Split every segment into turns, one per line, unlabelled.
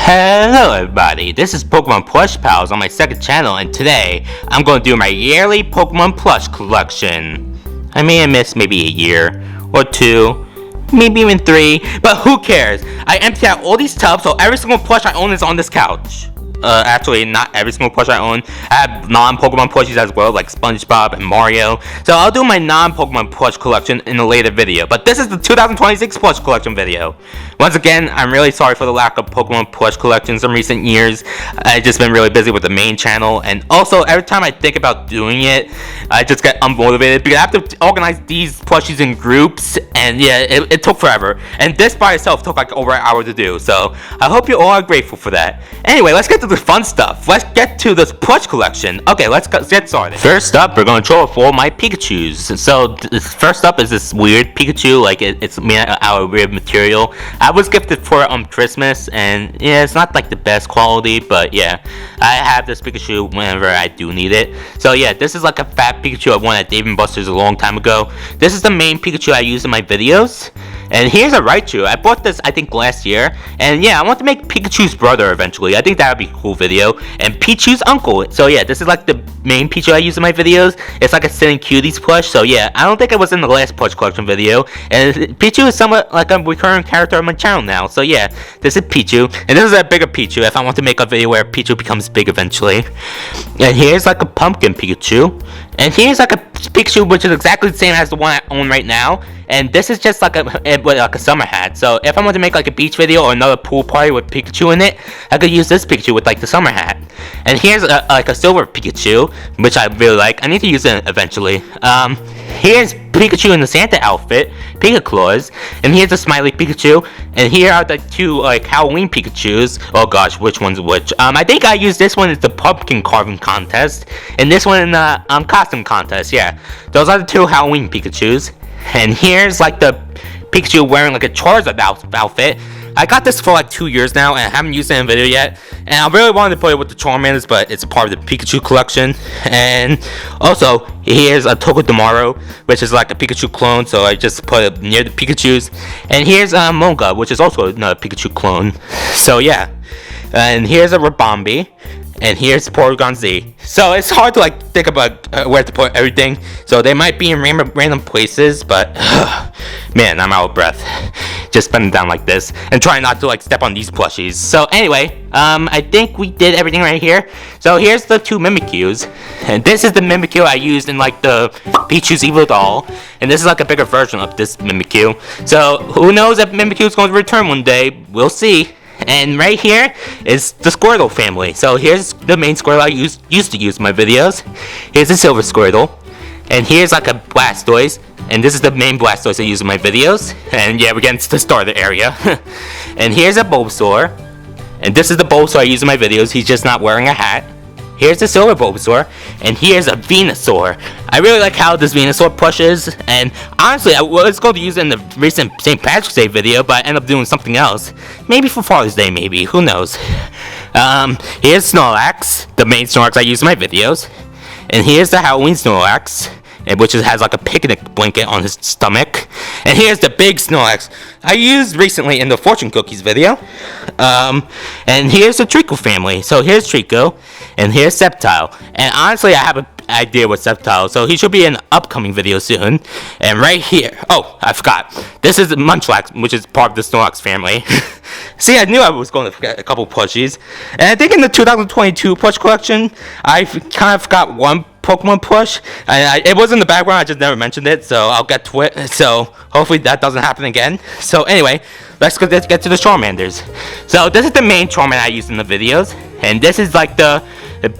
Hello everybody, this is Pokemon Plush Pals on my second channel, and today I'm going to do my yearly Pokemon Plush collection. I may have missed maybe a year or two, maybe even 3, but who cares? I emptied out all these tubs, so every single plush I own is on this couch. Actually, not every single plush I own. I have non-Pokemon plushies as well, like SpongeBob and Mario. So I'll do my non-Pokemon plush collection in a later video. But this is the 2026 plush collection video. Once again, I'm really sorry for the lack of Pokemon plush collections in recent years. I've just been really busy with the main channel. And also, every time I think about doing it, I just get unmotivated because I have to organize these plushies in groups. And yeah, it took forever. And this by itself took like over an hour to do. So I hope you all are grateful for that. Anyway, let's get to the fun stuff. Let's get to this plush collection. Okay, let's get started. First up, we're going to show for my Pikachus. So first up is this weird Pikachu, like it's made out of weird material. I was gifted for it on Christmas, and yeah, it's not like the best quality, but yeah, I have this Pikachu whenever I do need it. So yeah, this is like a fat Pikachu I won at Dave & Buster's a long time ago. This is the main Pikachu I use in my videos. And here's a Raichu. I bought this, I think, last year. And yeah, I want to make Pikachu's brother eventually. I think that would be a cool video. And Pichu's uncle. So yeah, this is like the main Pichu I use in my videos. It's like a Sitting Cuties plush. So yeah, I don't think it was in the last plush collection video. And Pichu is somewhat like a recurring character on my channel now. So yeah, this is Pichu. And this is a bigger Pichu if I want to make a video where Pichu becomes big eventually. And here's like a pumpkin Pikachu. And here's like a Pikachu which is exactly the same as the one I own right now. And this is just like a summer hat. So if I want to make like a beach video or another pool party with Pikachu in it, I could use this Pikachu with like the summer hat. And here's like a silver Pikachu, which I really like. I need to use it eventually. Here's Pikachu in the Santa outfit, Pika Claus, and here's a smiley Pikachu, and here are the two like Halloween Pikachus. Oh gosh, which one's which? I think I used this one as the pumpkin carving contest, and this one in the costume contest. Yeah, those are the two Halloween Pikachus. And here's like the Pikachu wearing like a Charizard outfit. I got this for like 2 years now, and I haven't used it in a video yet. And I really wanted to play it with the Charmanders, but it's a part of the Pikachu collection. And also, here's a Togedemaru, which is like a Pikachu clone, so I just put it near the Pikachus. And here's Monga, which is also another Pikachu clone. So yeah. And here's a Rabombi. And here's Porygon Z. So it's hard to like think about where to put everything. So they might be in random places, but man, I'm out of breath. Just bending down like this and trying not to like step on these plushies. So anyway, I think we did everything right here. So here's the two Mimikyus, and this is the Mimikyu I used in like the Pichu's Evil doll, and this is like a bigger version of this Mimikyu. So who knows if Mimikyu is going to return one day? We'll see. And right here is the Squirtle family. So here's the main Squirtle I used to use in my videos. Here's a Silver Squirtle. And here's like a Blastoise. And this is the main Blastoise I use in my videos. And yeah, we're getting to the starter area. And here's a Bulbasaur. And this is the Bulbasaur I use in my videos. He's just not wearing a hat. Here's the Silver Bulbasaur, and here's a Venusaur. I really like how this Venusaur plush is, and honestly, I was going to use it in the recent St. Patrick's Day video, but I ended up doing something else. Maybe for Father's Day, maybe. Who knows? Here's Snorlax, the main Snorlax I use in my videos. And here's the Halloween Snorlax, which has like a picnic blanket on his stomach. And here's the big Snorlax I used recently in the Fortune Cookies video. And here's the Trico family. So here's Trico, and here's Sceptile. And honestly, I have an idea with Sceptile, so he should be in an upcoming video soon. And right here, oh, I forgot. This is Munchlax, which is part of the Snorlax family. See, I knew I was going to forget a couple plushies. And I think in the 2022 plush collection, I kind of forgot one Pokemon plush. It was in the background, I just never mentioned it, so I'll get to it. So hopefully that doesn't happen again. So anyway, let's get to the Charmanders. So this is the main Charmander I used in the videos, and this is like the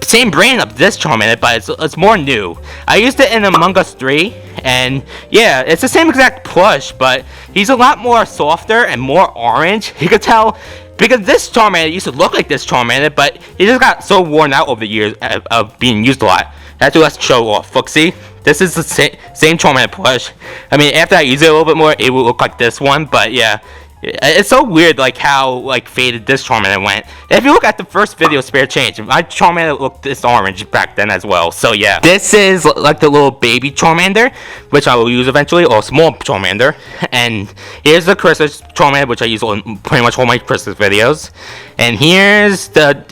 same brand of this Charmander, but it's more new. I used it in Among Us 3, and yeah, it's the same exact plush, but he's a lot more softer and more orange. You could tell because this Charmander used to look like this Charmander, but he just got so worn out over the years of being used a lot. That's let's show off. Look, see? This is the same Charmander plush. I mean, after I use it a little bit more, it will look like this one, but yeah. It's so weird, like how like faded this Charmander went. If you look at the first video, Spare Change, my Charmander looked this orange back then as well. So yeah, this is like the little baby Charmander, which I will use eventually, or small Charmander. And here's the Christmas Charmander, which I use on pretty much all my Christmas videos. And here's a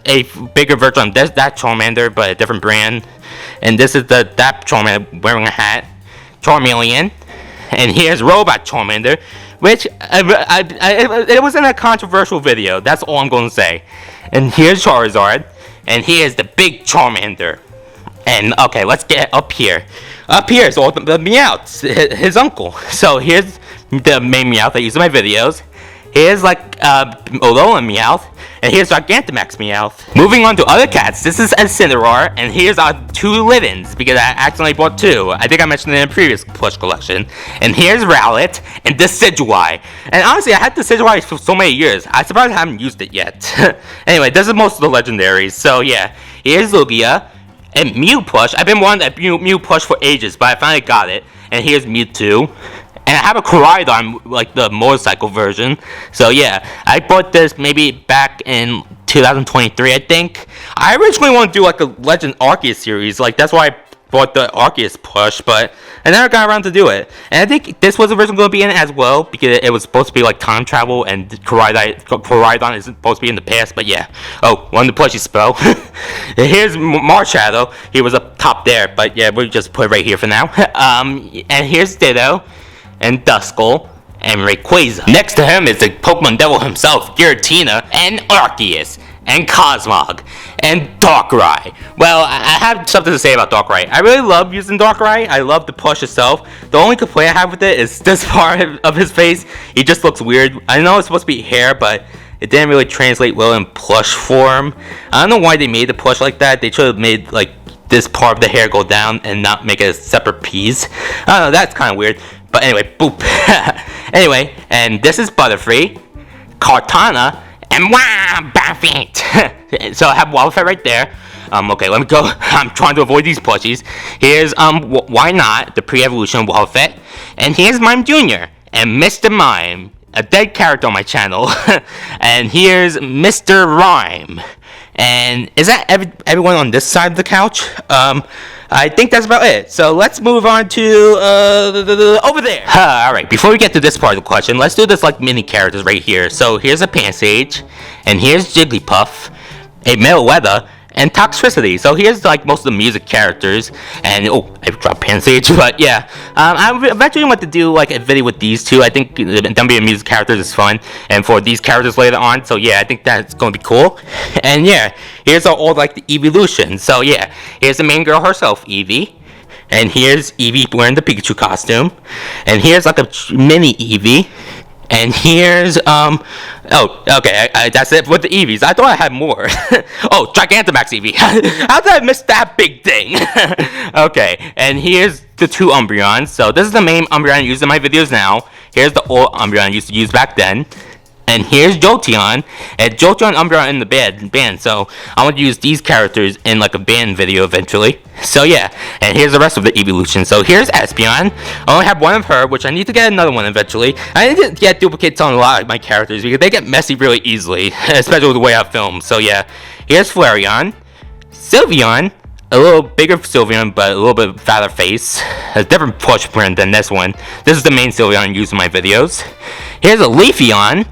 bigger version of that Charmander, but a different brand. And this is that Charmander wearing a hat, Charmeleon. And here's Robot Charmander, which it wasn't a controversial video. That's all I'm going to say. And here's Charizard, and here's the big Charmander. And okay, let's get up here. Up here is all the Meowths, his uncle. So here's the main Meowth I use in my videos. Here's like Alolan Meowth, and here's Gigantamax Meowth. Moving on to other cats, this is a Incineroar, and here's our 2 Livens, because I accidentally bought 2. I think I mentioned it in a previous plush collection. And here's Rowlet, and Decidueye. And honestly, I had Decidueye for so many years, I'm surprised I haven't used it yet. Anyway, this is most of the legendaries, so yeah. Here's Lugia, and Mew plush. I've been wanting a Mew plush for ages, but I finally got it. And here's Mewtwo. And I have a Koraidon, like the motorcycle version. So yeah, I bought this maybe back in 2023, I think. I originally wanted to do like a Legend Arceus series. Like that's why I bought the Arceus plush, but I never got around to do it. And I think this was originally going to be in it as well, because it was supposed to be like time travel, and Koraidon is supposed to be in the past. But yeah. Oh, one of the plushies spell. Here's Marshadow. He was up top there, but yeah, we'll just put it right here for now. And here's Ditto, and Duskull, and Rayquaza. Next to him is the Pokemon Devil himself, Giratina, and Arceus, and Cosmog, and Darkrai. Well, I have something to say about Darkrai. I really love using Darkrai. I love the plush itself. The only complaint I have with it is this part of his face. He just looks weird. I know it's supposed to be hair, but it didn't really translate well in plush form. I don't know why they made the plush like that. They should have made like this part of the hair go down and not make it a separate piece. I don't know, that's kind of weird. But anyway, boop. Anyway, and this is Butterfree, Kartana, and Wobbuffet. So I have Wobbuffet right there. Okay, let me go. I'm trying to avoid these plushies. Here's why not the pre-evolution Wobbuffet, and here's Mime Jr. and Mr. Mime, a dead character on my channel. And here's Mr. Rhyme. And is that everyone on this side of the couch? I think that's about it. So let's move on to over there. Alright, before we get to this part of the question, let's do this like mini characters right here. So here's a Pansage, and here's Jigglypuff, a Meloetta, and Toxtricity. So here's like most of the music characters, and oh, I dropped Pansage, but yeah, I eventually want to do like a video with these two. I think them being music characters is fun, and for these characters later on. So yeah, I think that's gonna be cool. And yeah, here's all like the Eeveelutions. So yeah, here's the main girl herself, Eevee. And here's Eevee wearing the Pikachu costume, and here's like a mini Eevee. And here's, oh, okay, that's it with the Eevees. I thought I had more. Oh, Gigantamax Eevee. How did I miss that big thing? Okay, and here's the 2 Umbreons. So this is the main Umbreon I use in my videos now. Here's the old Umbreon I used to use back then. And here's Jolteon, and Jolteon and Umbreon in the band, so I want to use these characters in like a band video eventually. So yeah, and here's the rest of the Eeveelution. So here's Espeon. I only have one of her, which I need to get another one eventually. I need to get duplicates on a lot of my characters, because they get messy really easily, especially with the way I film. So yeah, here's Flareon, Sylveon, a little bigger Sylveon, but a little bit fatter face. A different plush print than this one. This is the main Sylveon I use in my videos. Here's a Leafeon.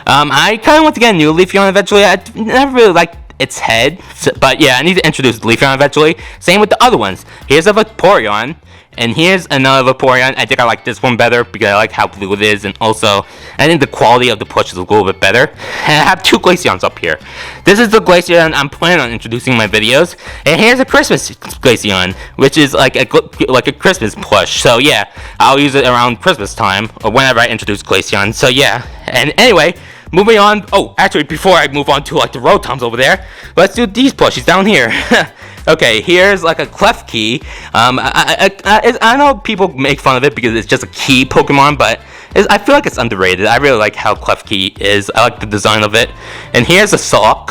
I kind of want to get a new Leafeon eventually. I never really liked its head, but yeah, I need to introduce Leafeon eventually. Same with the other ones. Here's a Vaporeon, and here's another Vaporeon. I think I like this one better because I like how blue it is, and also I think the quality of the plush is a little bit better. And I have 2 Glaceons up here. This is the Glaceon I'm planning on introducing in my videos, and here's a Christmas Glaceon, which is like a Christmas plush. So yeah, I'll use it around Christmas time or whenever I introduce Glaceon. So yeah, and anyway. Moving on, oh, actually, before I move on to like the Rotoms over there, let's do these plushies down here. Okay, here's like a Klefki. I know people make fun of it because it's just a key Pokemon, but I feel like it's underrated. I really like how Klefki is. I like the design of it. And here's a Sock.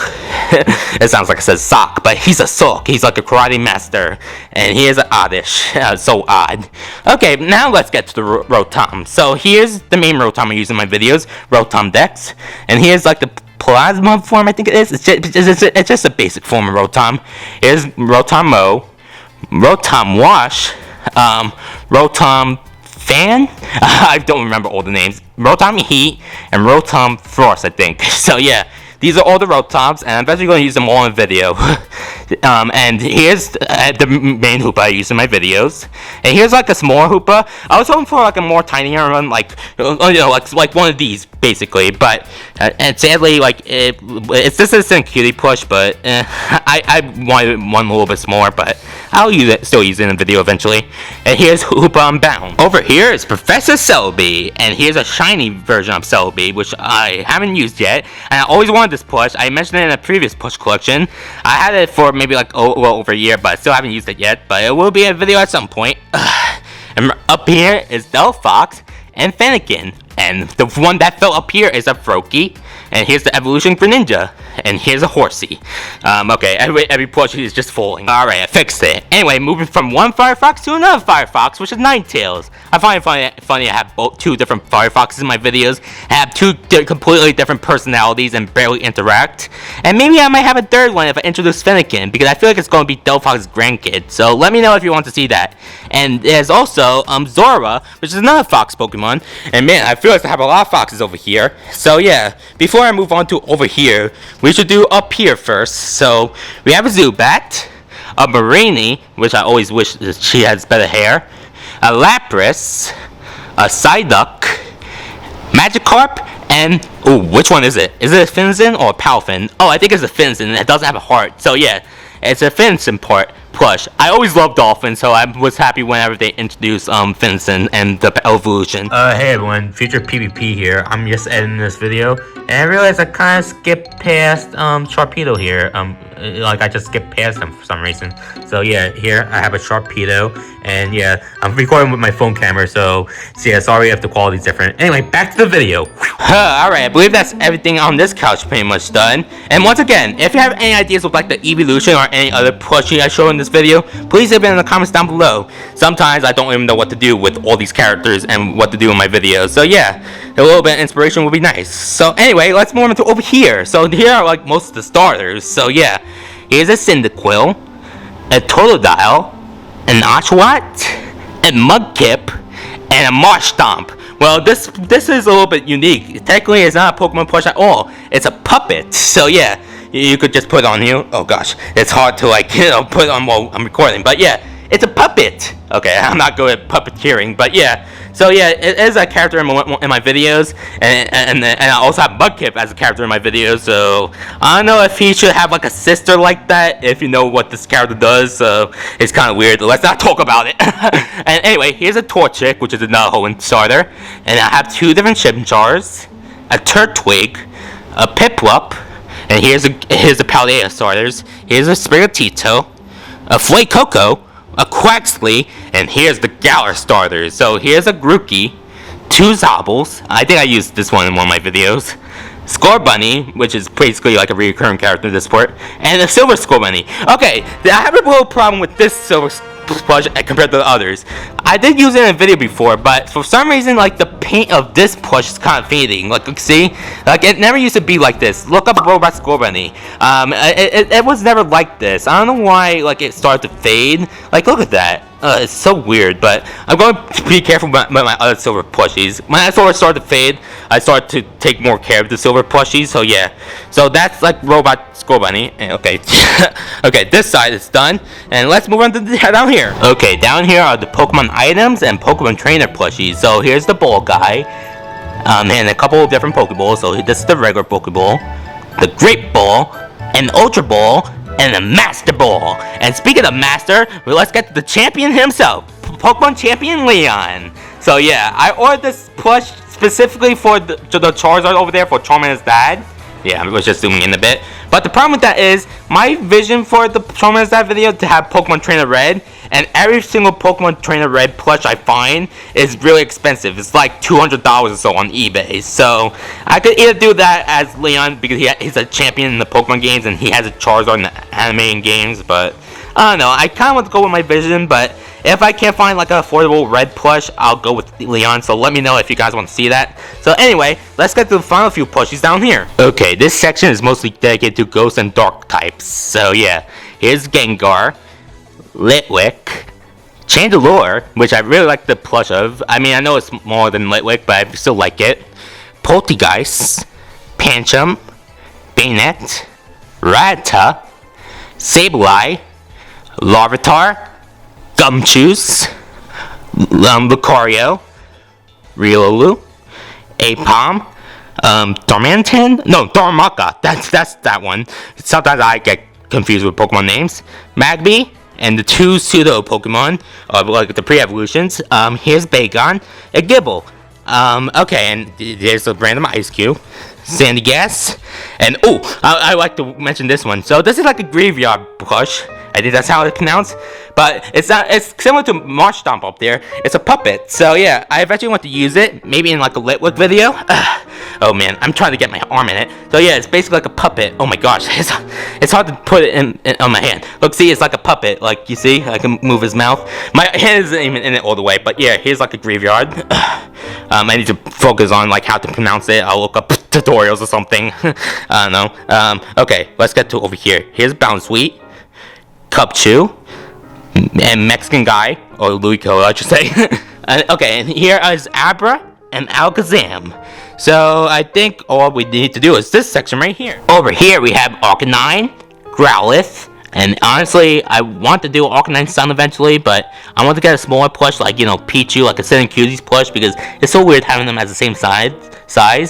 It sounds like it says sock, but he's a sock. He's like a karate master, and he is oddish. So odd. Okay, now let's get to the Rotom. So here's the main Rotom I use in my videos, Rotom Dex, and here's like the plasma form, I think it is. It's just a basic form of Rotom. Here's Rotom Mo, Rotom Wash, Rotom Fan. I don't remember all the names. Rotom Heat and Rotom Frost, I think. So yeah, these are all the Rotoms, and I'm eventually going to use them all in video. And here's the main Hoopa I use in my videos. And here's like a smaller Hoopa. I was hoping for like a more tinier one, like like one of these basically. But and sadly, like it's this isn't cutie push, but I wanted one a little bit smaller, but I'll still use it in a video eventually. And here's Hoopa Unbound. Over here is Professor Celebi, and here's a shiny version of Celebi, which I haven't used yet. And I always wanted this push. I mentioned it in a previous push collection. I had it for maybe like over a year, but I still haven't used it yet. But it will be a video at some point. And up here is Delphox and Fennekin. And the one that fell up here is a Froakie. And here's the evolution Greninja. And here's a Horsey. Okay, every plushie is just falling. Alright, I fixed it. Anyway, moving from one Firefox to another Firefox, which is Ninetales. I find it funny I have two different Firefoxes in my videos. I have two completely different personalities and barely interact. And maybe I might have a third one if I introduce Fennekin, because I feel like it's going to be Delphox's grandkid. So let me know if you want to see that. And there's also Zora, which is another Fox Pokemon. And man, I feel like I have a lot of foxes over here. So yeah, before I move on to over here, we should do up here first. So we have a Zubat, a Marini, which I always wish she has better hair, a Lapras, a Psyduck, Magikarp, and oh, which one is it? Is it a Finzin or a Palfin? Oh, I think it's a Finzin. It doesn't have a heart. So yeah, it's a Finzin plush. I always loved dolphins, so I was happy whenever they introduced Finson and the evolution. Hey everyone, Future PvP here. I'm just editing this video, and I realized I kind of skipped past Sharpedo here. Like I just skipped past him for some reason. So yeah, here I have a Sharpedo, and yeah, I'm recording with my phone camera, so yeah, sorry if the quality's different. Anyway, back to the video. Alright, I believe that's everything on this couch pretty much done. And once again, if you have any ideas of like the Eeveelution or any other plushie I show in this video, please leave it in the comments down below. Sometimes I don't even know what to do with all these characters and what to do in my videos. So yeah, a little bit of inspiration would be nice. So anyway, let's move on to over here. So here are like most of the starters. So yeah, here's a Cyndaquil, a Totodile, an Oshawott, a Mudkip, and a Marshtomp. Well, this is a little bit unique. Technically, it's not a Pokemon plush at all. It's a puppet. So yeah, you could just put it on here. Oh gosh, it's hard to like put on while I'm recording. But yeah, it's a puppet. Okay, I'm not good at puppeteering, but yeah. So yeah, it is a character in my videos, and I also have Mudkip as a character in my videos. So I don't know if he should have like a sister like that. If you know what this character does, so it's kind of weird. Let's not talk about it. And anyway, here's a Torchic, which is another Hoenn starter, and I have two different Chimchars, a Turtwig, a Piplup, and here's the Paldea starters. Here's a Sprigatito, a Fuecoco, a Quaxley, and here's the Galar starters. So here's a Grookey, two Zobbles. I think I used this one in one of my videos. Scorbunny, which is basically like a recurring character in this sport, and a Silver Scorbunny. Okay, I have a little problem with this Silver plush compared to the others. I did use it in a video before, but for some reason, like the paint of this plush is kind of fading. Like, see, like it never used to be like this. Look up Robot Scorbunny. It was never like this. I don't know why, like it started to fade. Like, look at that. It's so weird, but I'm going to be careful with my other silver plushies. When I started to fade, I started to take more care of the silver plushies, so yeah. So that's like Robot Scorbunny. Okay, okay, this side is done, and let's move on to down here. Okay, down here are the Pokemon items and Pokemon trainer plushies. So here's the ball guy, and a couple of different Pokeballs. So this is the regular Pokeball, the Great Ball, an Ultra Ball, and a Master Ball. And speaking of Master, well, let's get to the champion himself, Pokemon Champion Leon. So yeah, I ordered this plush specifically for the Charizard over there for Charmander's dad. Yeah, I was just zooming in a bit. But the problem with that is, my vision for the Charmander that video to have Pokemon Trainer Red, and every single Pokemon Trainer Red plush I find is really expensive. It's like $200 or so on eBay. So I could either do that as Leon because he's a champion in the Pokemon games and he has a Charizard in the anime games. But I don't know. I kind of want to go with my vision, but if I can't find like an affordable red plush, I'll go with Leon. So let me know if you guys want to see that. So anyway, let's get to the final few plushies down here. Okay, this section is mostly dedicated to Ghost and Dark types. So yeah, here's Gengar, Litwick, Chandelure, which I really like the plush of. I mean, I know it's more than Litwick, but I still like it. Poltegeist, Pancham, Bayonet, Rattata, Sableye, Larvitar, Gumshoos, Lucario, Riolu, Apom, Darmaka. That's that one. Sometimes I get confused with Pokemon names. Magby, and the two pseudo Pokemon, like the pre-evolutions. Here's Bagon, a Gibble. Okay, and there's a random Ice Cube, Sandygast, and I like to mention this one. So this is like a graveyard plush. I think that's how it's pronounced, but it's not. It's similar to Marshtomp up there. It's a puppet. So yeah, I eventually want to use it, maybe in like a Litwick video. Oh man, I'm trying to get my arm in it. So yeah, it's basically like a puppet. Oh my gosh, it's hard to put it in on my hand. Look, see, it's like a puppet. Like you see, I can move his mouth. My hand isn't even in it all the way, but yeah, here's like a graveyard. I need to focus on like how to pronounce it. I'll look up tutorials or something. I don't know. Okay, let's get to over here. Here's Bounsweet, Cubchoo, and Mexican guy, or Luico, I should say. Okay, and here is Abra and Alakazam. So I think all we need to do is this section right here. Over here we have Arcanine, Growlithe, and honestly, I want to do Arcanine Sun eventually, but I want to get a smaller plush like, you know, Pichu, like a Sin Cuties plush, because it's so weird having them as the same size.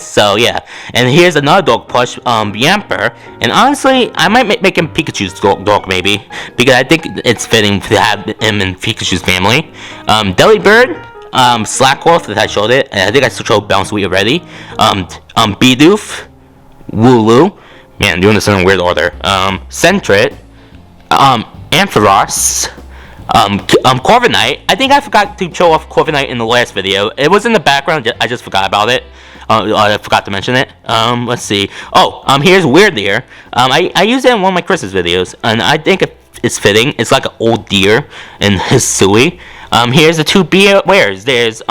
So yeah, and here's another dog plush, Yamper, and honestly, I might make him Pikachu's dog maybe, because I think it's fitting to have him in Pikachu's family. Delibird, Slackwolf, that I showed it, and I think I showed Bounsweet already. Bidoof, Wooloo, man, I'm doing this in a weird order. Sentret, Ampharos, Corviknight. I think I forgot to show off Corviknight in the last video. It was in the background, I just forgot about it. I forgot to mention it. Let's see. Here's Weirdeer. I used it in one of my Christmas videos, and I think it's fitting. It's like an old deer and his Sui. Here's the two Bewares. There's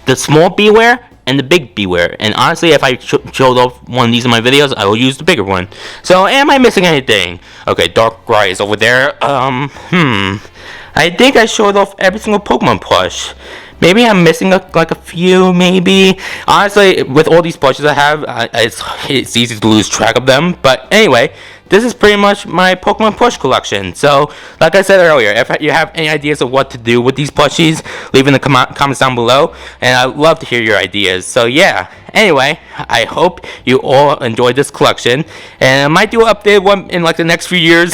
the small Beware and the big Beware. And honestly, if I showed off one of these in my videos, I will use the bigger one. So, am I missing anything? Okay, Darkrai is over there. I think I showed off every single Pokemon plush. Maybe I'm missing like a few, maybe. Honestly, with all these plushes I have, it's easy to lose track of them. But anyway, this is pretty much my Pokemon plush collection. So, like I said earlier, if you have any ideas of what to do with these plushies, leave in the comments down below. And I'd love to hear your ideas. So yeah, anyway, I hope you all enjoyed this collection. And I might do an updated one in like the next few years.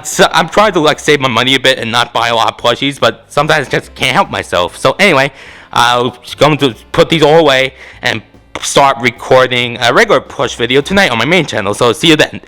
So I'm trying to like save my money a bit and not buy a lot of plushies, but sometimes I just can't help myself. So anyway, I'm going to put these all away and start recording a regular plush video tonight on my main channel. So see you then.